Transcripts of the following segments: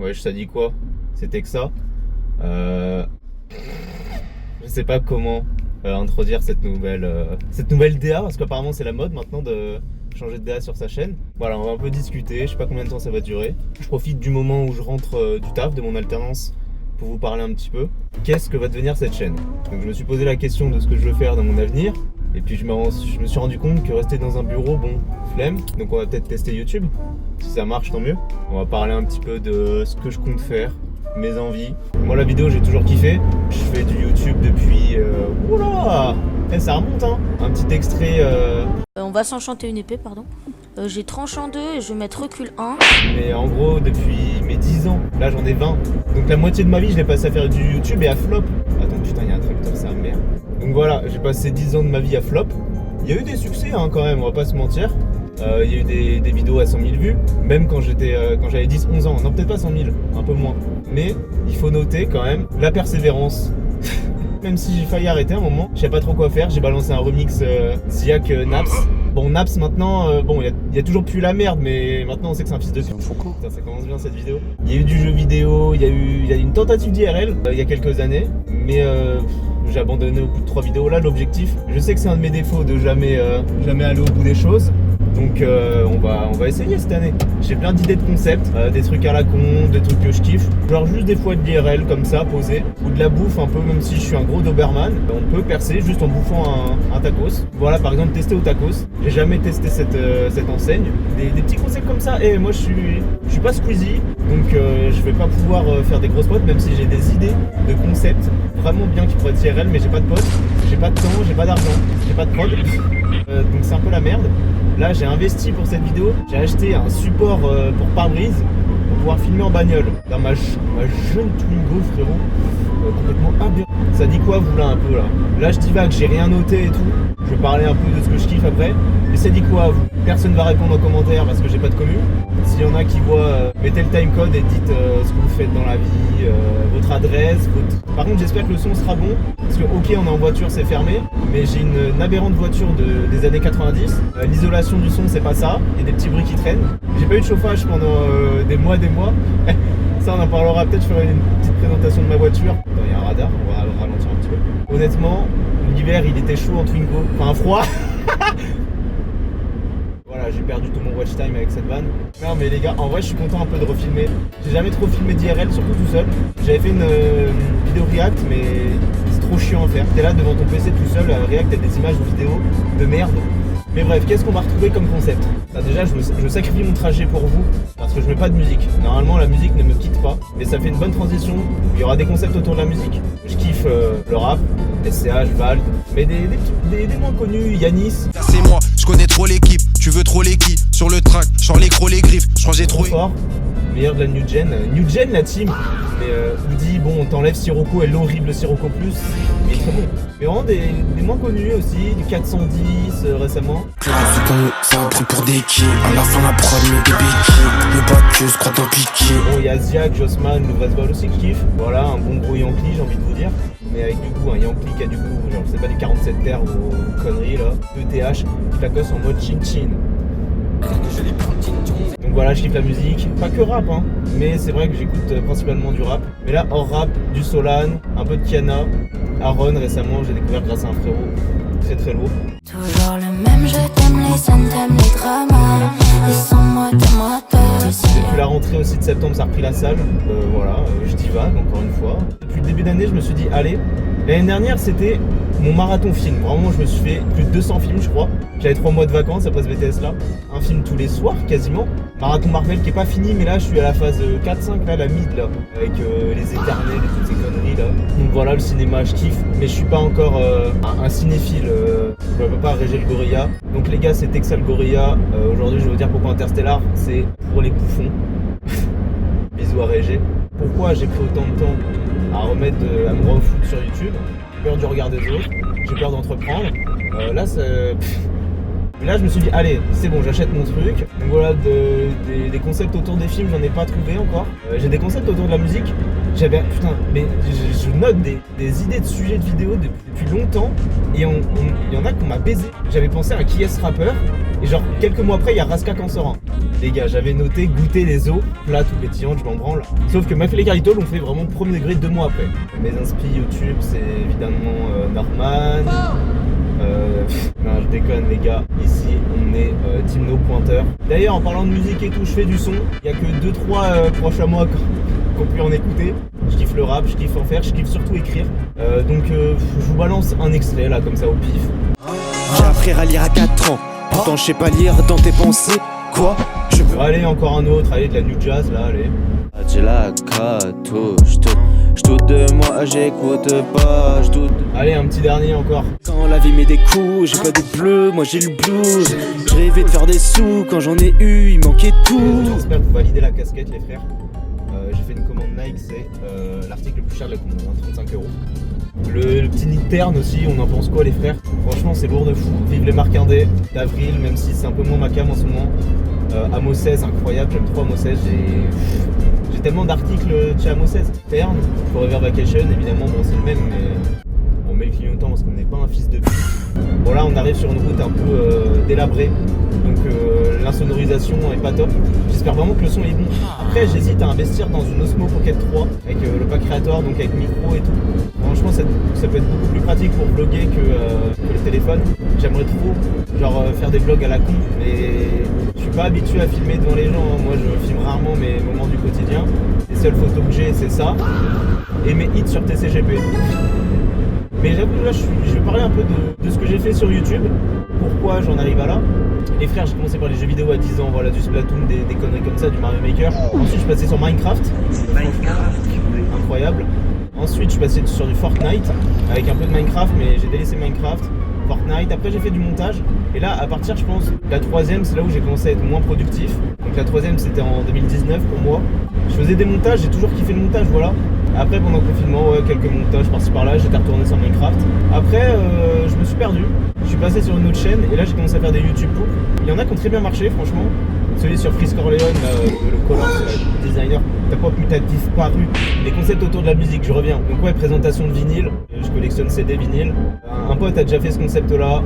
Ouais, ça dit quoi? C'était que ça. Je sais pas comment introduire cette nouvelle DA, parce qu'apparemment c'est la mode maintenant de changer de DA sur sa chaîne. Voilà, on va un peu discuter, je sais pas combien de temps ça va durer. Je profite du moment où je rentre du taf, de mon alternance, pour vous parler un petit peu. Qu'est-ce que va devenir cette chaîne? Donc je me suis posé la question de ce que je veux faire dans mon avenir. Et puis je me suis rendu compte que rester dans un bureau, bon, flemme. Donc on va peut-être tester YouTube. Si ça marche, tant mieux. On va parler un petit peu de ce que je compte faire, mes envies. Moi, la vidéo, j'ai toujours kiffé. Je fais du YouTube depuis... Oula, ça remonte, hein. Un petit extrait... On va s'enchanter une épée, pardon. J'ai tranché en deux et je vais mettre recul 1. Mais en gros, depuis mes 10 ans, là j'en ai 20. Donc la moitié de ma vie, je l'ai passé à faire du YouTube et à flop. Attends, putain, il y a un tracteur, c'est un merde. Donc voilà, j'ai passé 10 ans de ma vie à flop. Il y a eu des succès, hein, quand même, on va pas se mentir. Il y a eu des vidéos à 100 000 vues, même quand j'avais 10-11 ans. Non, peut-être pas 100 000, un peu moins. Mais il faut noter quand même la persévérance. Même si j'ai failli arrêter un moment, je savais pas trop quoi faire. J'ai balancé un remix Ziak Naps. Bon, Naps maintenant, bon, il y a toujours plus la merde, mais maintenant on sait que c'est un fils de pute. Putain, ça commence bien cette vidéo. Il y a eu du jeu vidéo, il y a eu une tentative d'IRL il y a quelques années, mais j'ai abandonné au bout de 3 vidéos. Là, l'objectif, je sais que c'est un de mes défauts de jamais aller au bout des choses. Donc on va essayer cette année. J'ai plein d'idées de concepts, des trucs à la con, des trucs que je kiffe. Genre juste des fois de l'IRL comme ça, posé. Ou de la bouffe un peu, même si je suis un gros Doberman. On peut percer juste en bouffant un tacos. Voilà, par exemple, tester au tacos. J'ai jamais testé cette enseigne. Des petits concepts comme ça. Et moi je suis pas Squeezie, donc je vais pas pouvoir faire des grosses potes, même si j'ai des idées de concepts vraiment bien qui pourraient être IRL, mais j'ai pas de potes, j'ai pas de temps, j'ai pas d'argent, j'ai pas de prod. Donc c'est un peu la merde. Là j'ai investi pour cette vidéo, j'ai acheté un support pour pare-brise pour pouvoir filmer en bagnole. Dans ma jeune Twingo, frérot, complètement aberrant. Ça dit quoi vous là un peu là? Là je divague, j'ai rien noté et tout. Je vais parler un peu de ce que je kiffe après. Mais ça dit quoi vous? Personne va répondre en commentaire parce que j'ai pas de commu. S'il y en a qui voient, mettez le timecode et dites ce que vous faites dans la vie, votre adresse, Par contre j'espère que le son sera bon. Parce que ok on est en voiture, c'est fermé. Mais j'ai une aberrante voiture des années 90. L'isolation du son c'est pas ça. Il y a des petits bruits qui traînent. J'ai pas eu de chauffage pendant des mois. Ça on en parlera peut-être, je ferai une petite présentation de ma voiture. Il y a un radar, on va ralentir un petit peu. Honnêtement, l'hiver il était chaud en Twingo. Enfin froid. Voilà, j'ai perdu tout mon watch time avec cette vanne. Non mais les gars, en vrai je suis content un peu de refilmer. J'ai jamais trop filmé d'IRL, surtout tout seul. J'avais fait une vidéo React, mais c'est trop chiant à faire. T'es là devant ton PC tout seul, React, t'as des images ou vidéos de merde. Mais bref, qu'est-ce qu'on va retrouver comme concept? Déjà, je sacrifie mon trajet pour vous, parce que je mets pas de musique. Normalement, la musique ne me quitte pas, mais ça fait une bonne transition. Il y aura des concepts autour de la musique. Je kiffe le rap, SCH, Vald, mais des moins connus, Yanis. C'est moi, je connais trop l'équipe, tu veux trop l'équipe. Sur le track, genre les gros, les griffes, je crois que j'ai trop fort. Meilleur de la New Gen. New Gen, la team. Mais Woody, bon, on t'enlève Sirocco et l'horrible Sirocco Plus. Mais très bon. Mais vraiment des moins connus aussi, du 410 récemment. C'est un truc pour des kills. À la fin, la prod, mais des béquilles. Le battu, je crois t'en piquer. Bon, il y a Ziak, Jossman, le Vasbal aussi que je kiffe. Voilà, un bon gros Yankee, j'ai envie de vous dire. Mais avec du coup, un Yankee qui a du coup, genre, c'est pas du 47 terres ou conneries là. ETH, qui clacosse en mode chin-chin. Donc voilà, je kiffe la musique, pas que rap hein, mais c'est vrai que j'écoute principalement du rap. Mais là, hors rap, du Solan, un peu de Kiana, Aaron récemment, j'ai découvert grâce à un frérot, c'est très lourd. Toujours le même, je t'aime, les scènes, t'aimes les dramas. Et sans moi, t'aimeras pas aussi. Depuis la rentrée aussi de septembre, ça a repris la salle, voilà, je divague encore une fois. Depuis le début d'année, je me suis dit, allez, l'année dernière c'était mon marathon film, vraiment je me suis fait plus de 200 films je crois. J'avais 3 mois de vacances après ce BTS là, un film tous les soirs quasiment. Marathon Marvel qui est pas fini, mais là je suis à la phase 4-5 là, la mid là, avec les éternels et toutes ces conneries là. Donc voilà, le cinéma je kiffe, mais je suis pas encore un cinéphile, je peux pas Régé le Gorilla. Donc les gars, c'est Texal Gorilla. Aujourd'hui je vais vous dire pourquoi Interstellar c'est pour les bouffons. Bisous à Régé. Pourquoi j'ai pris autant de temps à à me refoutre sur YouTube? J'ai peur du regard des autres, j'ai peur d'entreprendre. Là, Et là je me suis dit allez c'est bon, j'achète mon truc. Donc voilà, des concepts autour des films j'en ai pas trouvé encore. J'ai des concepts autour de la musique. J'avais putain mais je note des idées de sujets de vidéos depuis longtemps. Et il y en a qu'on m'a baisé. J'avais pensé à un qui est ce rappeur. Et genre quelques mois après il y a Raska qui en sort un. Les gars, j'avais noté goûter les eaux plates ou pétillantes, je m'en branle. Sauf que Mafia et les Carlito l'ont fait vraiment premier degré 2 mois après. Mes inspi YouTube, c'est évidemment Norman. Non, je déconne les gars. Ici, on est Team No Pointeur. D'ailleurs, en parlant de musique et tout, je fais du son. Il y a que 2-3 proches à moi qu'on peut en écouter. Je kiffe le rap, je kiffe en faire, je kiffe surtout écrire. Donc, je vous balance un extrait là, comme ça au pif. J'ai appris à lire à 4 ans. Pourtant, je sais pas lire dans tes pensées. Quoi? Allez, encore un autre, allez, de la new jazz là, allez. J'ai la cato, j'doute de moi, j'écoute pas, j'doute. Allez, un petit dernier encore. Quand la vie met des coups, j'ai pas des bleus, moi j'ai le blues. Je rêvais de faire des sous, quand j'en ai eu, il manquait tout. J'espère que vous validez la casquette les frères. J'ai fait une commande Nike, c'est l'article le plus cher de la commande, 35€. Le petit nid terne aussi, on en pense quoi les frères? Franchement c'est lourd de fou. Vive les marques indé d'avril, même si c'est un peu moins ma cam en ce moment. Amo 16, incroyable, j'aime trop Amo 16. J'ai tellement d'articles chez Amo 16. Terne, Forever Vacation, évidemment, bon c'est le même, mais on met le clignotant parce qu'on n'est pas un fils de pute. Bon là on arrive sur une route un peu délabrée, donc l'insonorisation est pas top. J'espère vraiment que le son est bon. Après j'hésite à investir dans une Osmo Pocket 3 avec le pack créateur, donc avec micro et tout. Franchement ça peut être beaucoup plus pratique pour vlogger que le téléphone. J'aimerais trop genre faire des vlogs à la con, mais je suis pas habitué à filmer devant les gens. Moi je filme rarement mes moments du quotidien. Les seules photos que j'ai c'est ça et mes hits sur TCGP. Mais j'avoue là je vais parler un peu de ce que j'ai fait sur YouTube, pourquoi j'en arrive à là. Les frères, j'ai commencé par les jeux vidéo à 10 ans, voilà, du Splatoon, des conneries comme ça, du Mario Maker. Ensuite je suis passé sur Minecraft, incroyable. Ensuite je suis passé sur du Fortnite, avec un peu de Minecraft, mais j'ai délaissé Minecraft. Fortnite, après j'ai fait du montage. Et là à partir je pense de la 3ème c'est là où j'ai commencé à être moins productif. Donc la 3ème c'était en 2019 pour moi. Je faisais des montages, j'ai toujours kiffé le montage, voilà. Après pendant le confinement, quelques montages par-ci par-là, j'étais retourné sur Minecraft. Après je me suis perdu, je suis passé sur une autre chaîne et là j'ai commencé à faire des YouTube Poop. Il y en a qui ont très bien marché franchement. Celui sur Frisk Corleone, le color designer, t'as disparu. Les concepts autour de la musique, je reviens. Donc ouais, présentation de vinyle, je collectionne CD vinyle. Un pote a déjà fait ce concept là,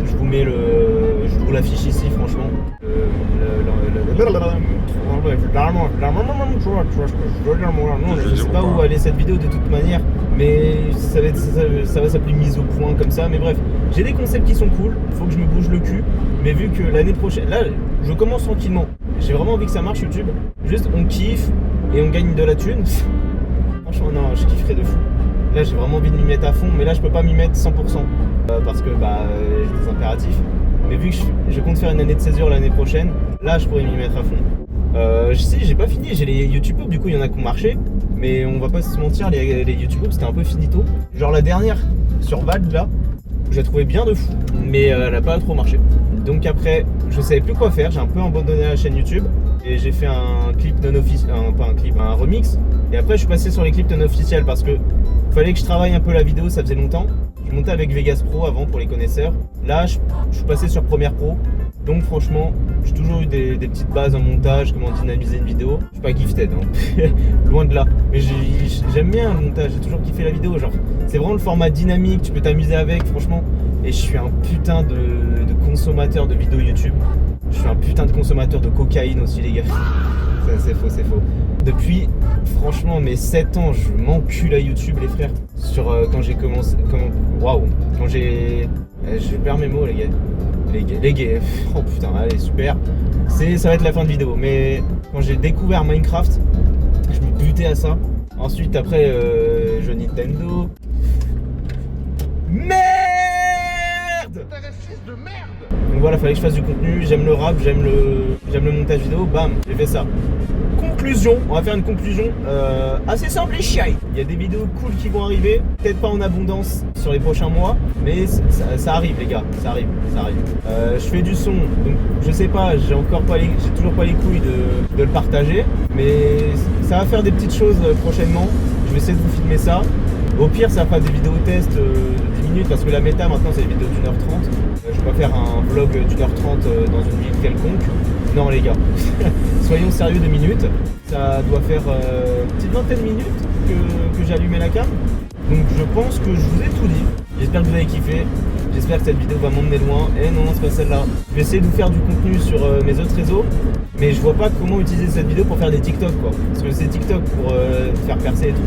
je vous l'affiche ici franchement. Je sais pas où aller cette vidéo de toute manière, mais ça va s'appeler mise au point comme ça, mais bref, j'ai des concepts qui sont cool, faut que je me bouge le cul, mais vu que l'année prochaine, là je commence tranquillement, j'ai vraiment envie que ça marche YouTube, juste on kiffe et on gagne de la thune. Franchement non, je kifferais de fou. Là j'ai vraiment envie de m'y mettre à fond, mais là je peux pas m'y mettre 100% parce que j'ai des impératifs. Mais vu que je compte faire une année de césure l'année prochaine, là je pourrais m'y mettre à fond. Si j'ai pas fini, j'ai les YouTube du coup il y en a qui ont marché, mais on va pas se mentir, les YouTube c'était un peu finito. Genre la dernière sur Vald là, j'ai trouvé bien de fou, mais elle a pas trop marché. Donc après, je savais plus quoi faire, j'ai un peu abandonné la chaîne YouTube et j'ai fait un clip non officiel, un remix. Et après je suis passé sur les clips non officiels parce que fallait que je travaille un peu la vidéo, ça faisait longtemps. Je montais avec Vegas Pro avant pour les connaisseurs. Là je suis passé sur Premiere Pro. Donc franchement, j'ai toujours eu des petites bases en montage, comment dynamiser une vidéo. Je suis pas gifted, hein. Loin de là. Mais j'aime bien le montage, j'ai toujours kiffé la vidéo. Genre, c'est vraiment le format dynamique, tu peux t'amuser avec, franchement. Et je suis un putain de consommateur de vidéos YouTube. Je suis un putain de consommateur de cocaïne aussi, les gars. C'est faux, c'est faux. Depuis, franchement, mes 7 ans, je m'encule à YouTube, les frères. Quand j'ai commencé... Quand j'ai... Je perds mes mots, les gars. Les gars, oh putain, allez, super. Ça va être la fin de vidéo, mais quand j'ai découvert Minecraft, je me butais à ça. Ensuite, après, jeu Nintendo. Merde! Fils de merde! Donc voilà, fallait que je fasse du contenu. J'aime le rap, j'aime le montage vidéo. Bam, j'ai fait ça. Conclusion, on va faire une conclusion assez simple et chiaille. Il y a des vidéos cool qui vont arriver, peut-être pas en abondance sur les prochains mois, mais ça arrive les gars, ça arrive. Je fais du son, donc je sais pas, j'ai toujours pas les couilles de le partager, mais ça va faire des petites choses prochainement. Je vais essayer de vous filmer ça. Au pire, ça fera des vidéos tests, 10 minutes parce que la méta maintenant c'est des vidéos d'1h30. Je vais pas faire un vlog d'1h30 dans une ville quelconque. Non les gars, soyons sérieux 2 minutes. Ça doit faire une petite vingtaine de minutes que j'ai allumé la cam. Donc je pense que je vous ai tout dit. J'espère que vous avez kiffé. J'espère que cette vidéo va m'emmener loin. Et non, c'est pas celle-là. Je vais essayer de vous faire du contenu sur mes autres réseaux. Mais je vois pas comment utiliser cette vidéo pour faire des TikTok quoi. Parce que c'est TikTok pour faire percer et tout.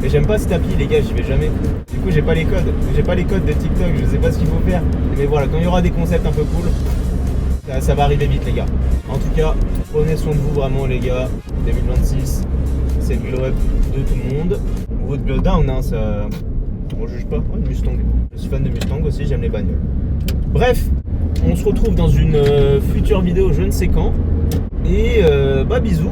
Mais j'aime pas cette appli les gars, j'y vais jamais. Du coup j'ai pas les codes. J'ai pas les codes de TikTok, je sais pas ce qu'il faut faire. Mais voilà, quand il y aura des concepts un peu cool, ça va arriver vite les gars. En tout cas, prenez soin de vous vraiment les gars. 2026, c'est le glow up de tout le monde. Ou votre glow down, hein, ça... On juge pas. Ouais, Mustang. Je suis fan de Mustang aussi, j'aime les bagnoles. Bref, on se retrouve dans une future vidéo je ne sais quand. Et bah bisous.